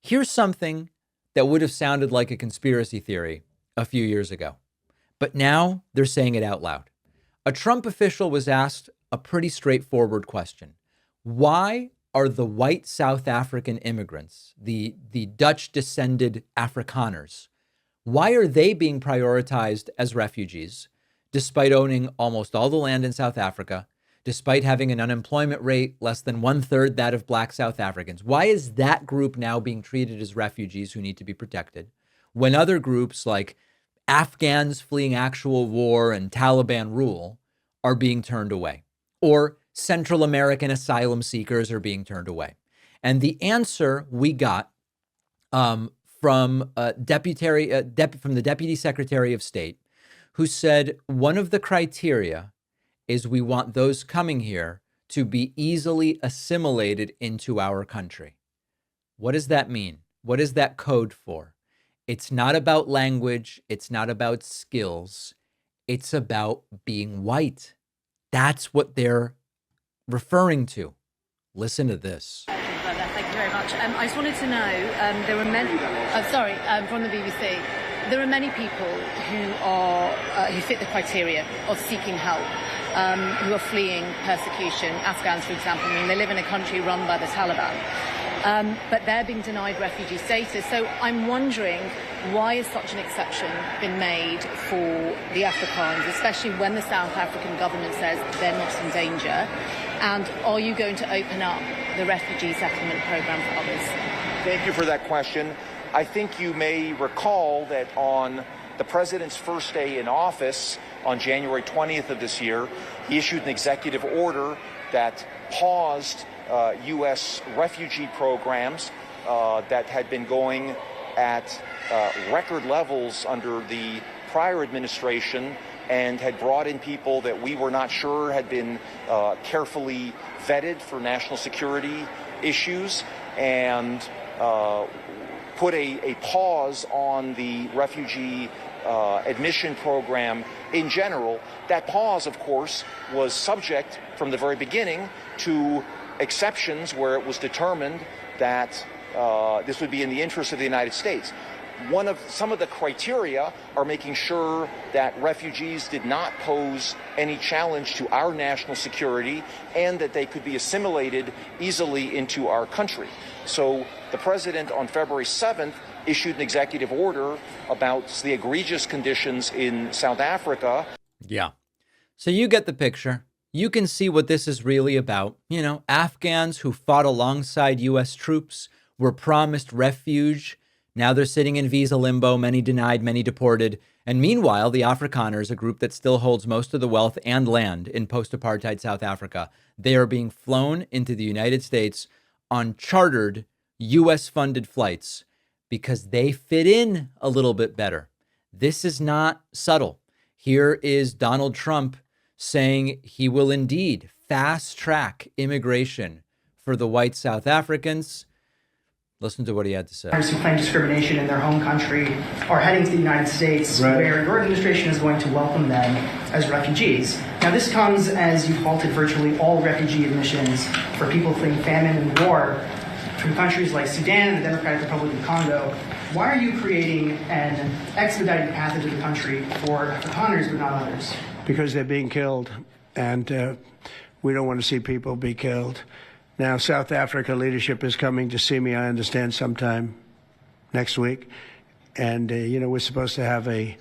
Here's something that would have sounded like a conspiracy theory a few years ago, but now they're saying it out loud. A Trump official was asked a pretty straightforward question. Why are the white South African immigrants, the Dutch descended Afrikaners, why are they being prioritized as refugees, despite owning almost all the land in South Africa, despite having an unemployment rate less than 1/3 that of black South Africans? Why is that group now being treated as refugees who need to be protected when other groups like Afghans fleeing actual war and Taliban rule are being turned away? Or Central American asylum seekers are being turned away? And the answer we got from the Deputy Secretary of State, who said one of the criteria is we want those coming here to be easily assimilated into our country. What does that mean? What is that code for? It's not about language. It's not about skills. It's about being white. That's what they're referring to. Listen to this. Thank you very much. I just wanted to know, there were many, from the BBC. There are many people who fit the criteria of seeking help, who are fleeing persecution. Afghans, for example, they live in a country run by the Taliban, but they're being denied refugee status. So I'm wondering, why has such an exception been made for the Afrikaans, especially when the South African government says they're not in danger? And are you going to open up the refugee settlement program for others? Thank you for that question. I think you may recall that on the president's first day in office on January 20th of this year, he issued an executive order that paused U.S. refugee programs that had been going at record levels under the prior administration and had brought in people that we were not sure had been carefully vetted for national security issues, and put a pause on the refugee admission program in general. That pause, of course, was subject from the very beginning to exceptions where it was determined that this would be in the interest of the United States. Some of the criteria are making sure that refugees did not pose any challenge to our national security and that they could be assimilated easily into our country. So the president on February 7th issued an executive order about the egregious conditions in South Africa. Yeah. So you get the picture. You can see what this is really about. You know, Afghans who fought alongside U.S. troops were promised refuge. Now they're sitting in visa limbo, many denied, many deported. And meanwhile, the Afrikaners, a group that still holds most of the wealth and land in post-apartheid South Africa, they are being flown into the United States on chartered U.S.-funded flights because they fit in a little bit better. This is not subtle. Here is Donald Trump saying he will indeed fast-track immigration for the white South Africans. Listen to what he had to say. Who claim discrimination in their home country are heading to the United States, right, where your administration is going to welcome them as refugees. Now, this comes as you've halted virtually all refugee admissions for people fleeing famine and war from countries like Sudan and the Democratic Republic of Congo. Why are you creating an expedited path into the country for Afrikaners but not others? Because they're being killed, and we don't want to see people be killed. Now, South Africa leadership is coming to see me, I understand, sometime next week. And, we're supposed to have I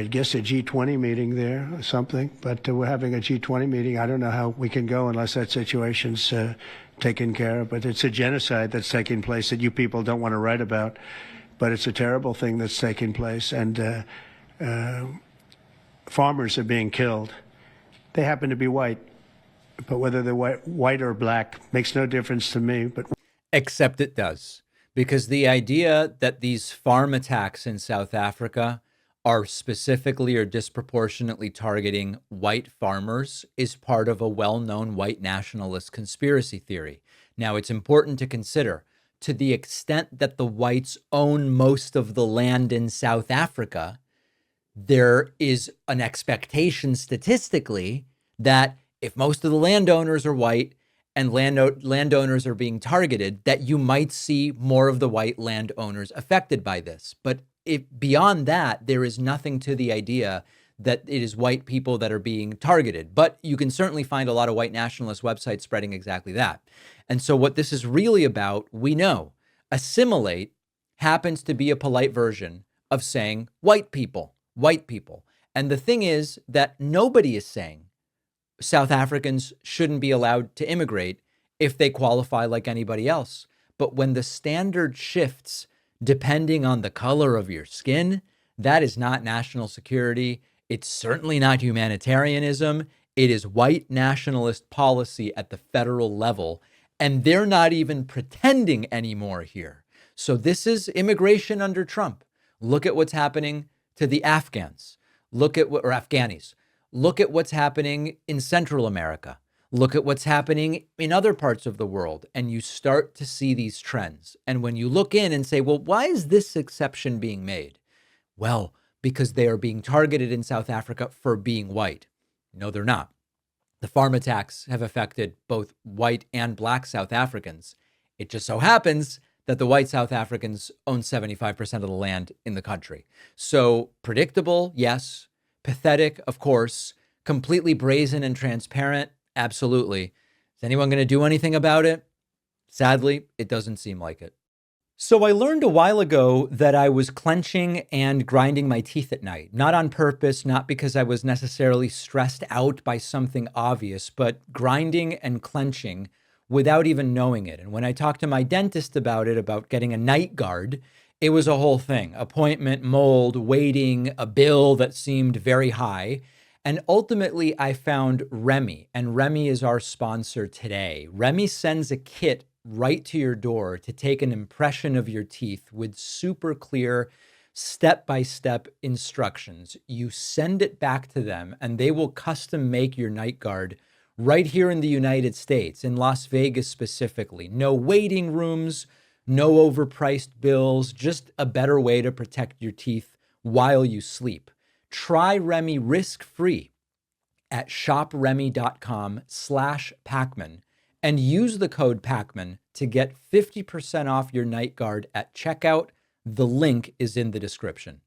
guess a G20 meeting there or something. But we're having a G20 meeting. I don't know how we can go unless that situation's taken care of. But it's a genocide that's taking place that you people don't want to write about. But it's a terrible thing that's taking place. And farmers are being killed. They happen to be white. But whether they're white or black makes no difference to me. But except it does, because the idea that these farm attacks in South Africa are specifically or disproportionately targeting white farmers is part of a well-known white nationalist conspiracy theory. Now, it's important to consider, to the extent that the whites own most of the land in South Africa, there is an expectation statistically that if most of the landowners are white and landowners are being targeted, that you might see more of the white landowners affected by this. But beyond that, there is nothing to the idea that it is white people that are being targeted. But you can certainly find a lot of white nationalist websites spreading exactly that. And so what this is really about, we know, assimilate happens to be a polite version of saying white people, white people. And the thing is that nobody is saying South Africans shouldn't be allowed to immigrate if they qualify like anybody else. But when the standard shifts depending on the color of your skin, that is not national security. It's certainly not humanitarianism. It is white nationalist policy at the federal level. And they're not even pretending anymore here. So this is immigration under Trump. Look at what's happening to the Afghans. Or Afghanis. Look at what's happening in Central America. Look at what's happening in other parts of the world. And you start to see these trends. And when you look in and say, well, why is this exception being made? Well, because they are being targeted in South Africa for being white. No, they're not. The farm attacks have affected both white and black South Africans. It just so happens that the white South Africans own 75% of the land in the country. So predictable, yes. Pathetic, of course. Completely brazen and transparent, absolutely. Is anyone going to do anything about it? Sadly, it doesn't seem like it. So I learned a while ago that I was clenching and grinding my teeth at night, not on purpose, not because I was necessarily stressed out by something obvious, but grinding and clenching without even knowing it. And when I talked to my dentist about it, about getting a night guard, it was a whole thing. Appointment, mold, waiting, a bill that seemed very high. And ultimately, I found Remy, and Remy is our sponsor today. Remy sends a kit right to your door to take an impression of your teeth with super clear step-by-step instructions. You send it back to them and they will custom make your night guard right here in the United States, in Las Vegas specifically. No waiting rooms, no overpriced bills, just a better way to protect your teeth while you sleep. Try Remy risk-free at shopremy.com/Pacman. And use the code Pacman to get 50% off your night guard at checkout. The link is in the description.